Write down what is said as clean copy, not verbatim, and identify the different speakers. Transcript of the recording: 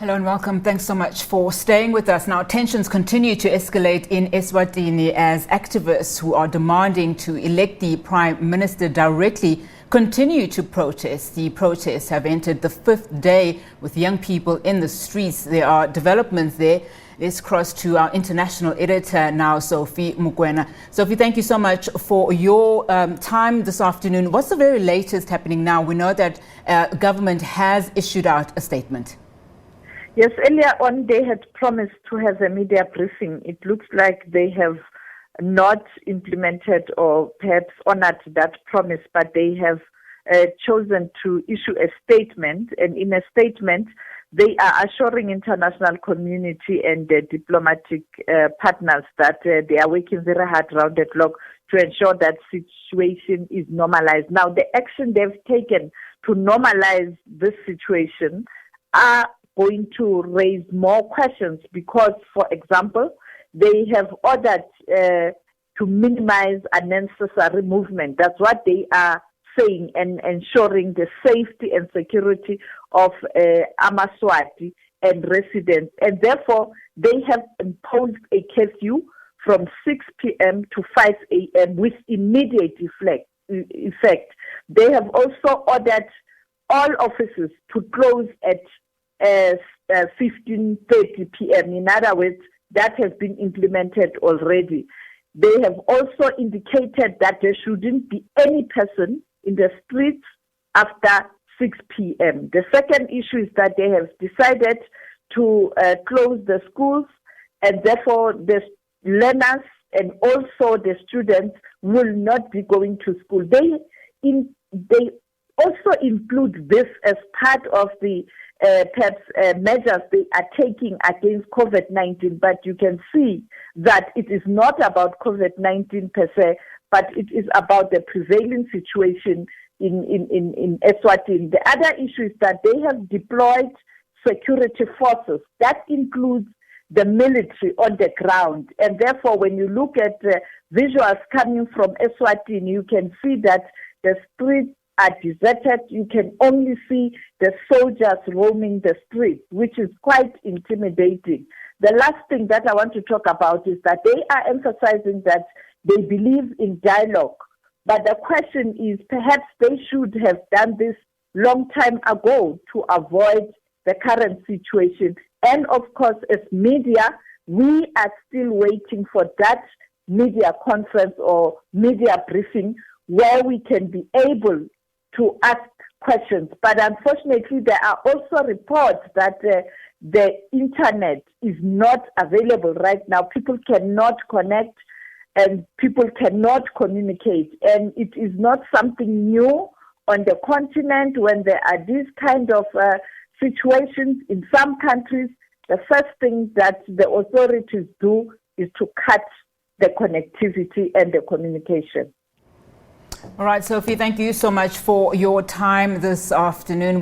Speaker 1: Hello and welcome. Thanks so much for staying with us. Now, tensions continue to escalate in Eswatini as activists who are demanding to elect the Prime Minister directly continue to protest. The protests have entered the fifth day with young people in the streets. There are developments there. Let's cross to our international editor now, Sophie Mokoena. Sophie, thank you so much for your time this afternoon. What's the very latest happening now? We know that government has issued out a statement.
Speaker 2: Yes, earlier on they had promised to have a media briefing. It looks like they have not implemented or perhaps honored that promise, but they have chosen to issue a statement. And in a statement, they are assuring international community and the diplomatic partners that they are working very hard round the clock to ensure that situation is normalized. Now, the action they've taken to normalize this situation are going to raise more questions because, for example, they have ordered to minimize unnecessary movement. That's what they are saying, and ensuring the safety and security of Amaswati and residents. And therefore, they have imposed a curfew from 6 p.m. to 5 a.m. with immediate effect. They have also ordered all offices to close at 15:30 p.m. In other words, that has been implemented already. They have also indicated that there shouldn't be any person in the streets after 6 p.m. The second issue is that they have decided to close the schools, and therefore the learners and also the students will not be going to school. They also include this as part of the measures they are taking against COVID-19, but you can see that it is not about COVID-19 per se, but it is about the prevailing situation in Eswatini. The other issue is that they have deployed security forces. That includes the military on the ground. And therefore, when you look at visuals coming from Eswatini, you can see that the streets are deserted. You can only see the soldiers roaming the streets, which is quite intimidating. The last thing that I want to talk about is that they are emphasizing that they believe in dialogue. But the question is, perhaps they should have done this long time ago to avoid the current situation. And of course, as media, we are still waiting for that media conference or media briefing where we can be able to ask questions. But unfortunately, there are also reports that the internet is not available right now. People cannot connect and people cannot communicate. And it is not something new on the continent when there are these kind of situations in some countries. The first thing that the authorities do is to cut the connectivity and the communication.
Speaker 1: All right, Sophie, thank you so much for your time this afternoon.